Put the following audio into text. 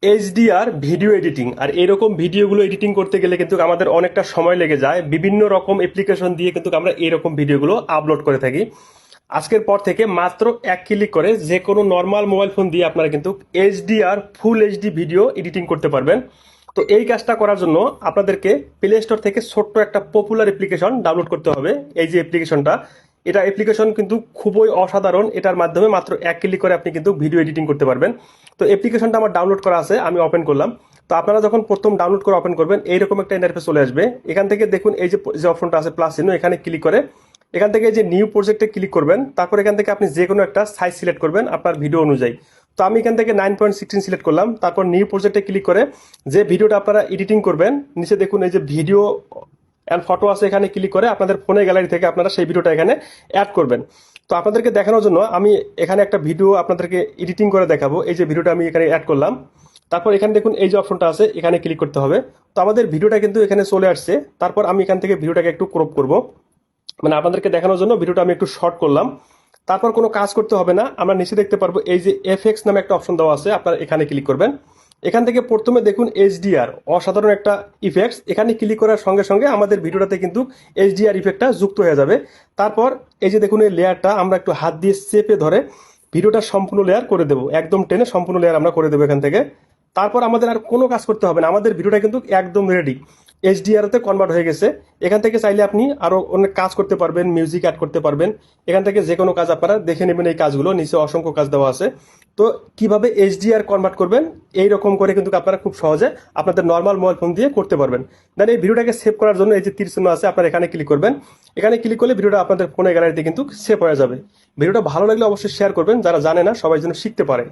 HDR video editing. আর এরকম ভিডিওগুলো editing করতে গেলে কিন্তু আমাদের অনেকটা সময় লেগে যায়। বিভিন্ন রকম অ্যাপ্লিকেশন দিয়ে কিন্তু আমরা এরকম ভিডিওগুলো আপলোড করে থাকি। আজকের পর থেকে মাত্র এক ক্লিক করে যে কোনো নর্মাল মোবাইল ফোন দিয়ে আপনারা কিন্তু HDR full HD video editing করতে পারবেন। তো এই কাজটা করার জন্য আপনাদেরকে প্লে স্টোর থেকে ছোট্ট একটা পপুলার অ্যাপ্লিকেশন ডাউনলোড করতে হবে। এই যে অ্যাপ্লিকেশনটা, এটা অ্যাপ্লিকেশন কিন্তু খুবই অসাধারণ। এটার মাধ্যমে মাত্র এক ক্লিক করে আপনি কিন্তু ভিডিও এডিটিং করতে পারবেন। তো অ্যাপ্লিকেশনটা আমার ডাউনলোড করা আছে, আমি ওপেন করলাম। তো আপনারা যখন প্রথম ডাউনলোড করে ওপেন করবেন এইরকম একটা ইন্টারফেস চলে আসবে। এখান থেকে দেখুন এই যে যে অপশনটা আছে প্লাস চিহ্ন, এখানে ক্লিক করে এখান থেকে যে নিউ প্রজেক্টে ক্লিক করবেন। তারপর এখান থেকে আপনি যে কোনো একটা সাইজ সিলেক্ট করবেন আপনার ভিডিও অনুযায়ী। তো আমি এখান থেকে 9.16 সিলেক্ট করলাম। তারপর নিউ প্রজেক্টে ক্লিক করে যে ভিডিওটা আপনারা এডিটিং করবেন নিচে দেখুন এই যে ভিডিও অ্যান্ড ফটো আছে, এখানে ক্লিক করে আপনাদের ফোনের গ্যালারি থেকে আপনারা সেই ভিডিওটা এখানে অ্যাড করবেন। তো আপনাদেরকে দেখানোর জন্য আমি এখানে একটা ভিডিও আপনাদেরকে এডিটিং করে দেখাবো। এই যে ভিডিওটা আমি এখানে অ্যাড করলাম। তারপর এখানে দেখুন এই যে অপশনটা আছে, এখানে ক্লিক করতে হবে। তো আমাদের ভিডিওটা কিন্তু এখানে চলে আসছে। তারপর আমি এখান থেকে ভিডিওটাকে একটু ক্রপ করব, মানে আপনাদেরকে দেখানোর জন্য ভিডিওটা আমি একটু শর্ট করলাম। তারপর কোনো কাজ করতে হবে না, আমরা নিচে দেখতে পারবো এই যে এফএক্স নামে একটা অপশন দেওয়া আছে, আপনারা এখানে ক্লিক করবেন। এখান থেকে প্রথমে দেখুন এইচডিআর, অসাধারণ একটা ইফেক্টস। এখানে ক্লিক করার সঙ্গে সঙ্গে আমাদের ভিডিওটাতে কিন্তু এইচডিআর ইফেক্টটা যুক্ত হয়ে যাবে। তারপর এই যে দেখুন এই লেয়ারটা আমরা একটু হাত দিয়ে চেপে ধরে ভিডিওটা সম্পূর্ণ লেয়ার করে দেবো, একদম টেনে সম্পূর্ণ লেয়ার আমরা করে দেবো এখান থেকে। তারপর আমাদের আর কোনো কাজ করতে হবে না, আমাদের ভিডিওটা কিন্তু একদম রেডি, এইচডিআরতে কনভার্ট হয়ে গেছে। এখান থেকে চাইলে আপনি আরো অনেক কাজ করতে পারবেন, মিউজিক অ্যাড করতে পারবেন। এখান থেকে যে কোনো কাজ আপনারা দেখে নেবেন, এই কাজগুলো নিচে অসংখ্য কাজ দেওয়া আছে। তো কিভাবে এইচডিআর কনভার্ট করবেন এই রকম করে কিন্তু আপনারা খুব সহজে আপনাদের নর্মাল মোবাইল ফোন দিয়ে করতে পারবেন। দেন এই ভিডিওটাকে সেভ করার জন্য এই যে তীর চিহ্ন আছে, আপনারা এখানে ক্লিক করবেন। এখানে ক্লিক করলে ভিডিওটা আপনাদের ফোনের গ্যালারিতে কিন্তু সেভ হয়ে যাবে। ভিডিওটা ভালো লাগলে অবশ্যই শেয়ার করবেন, যারা জানে না সবাই যেন শিখতে পারে।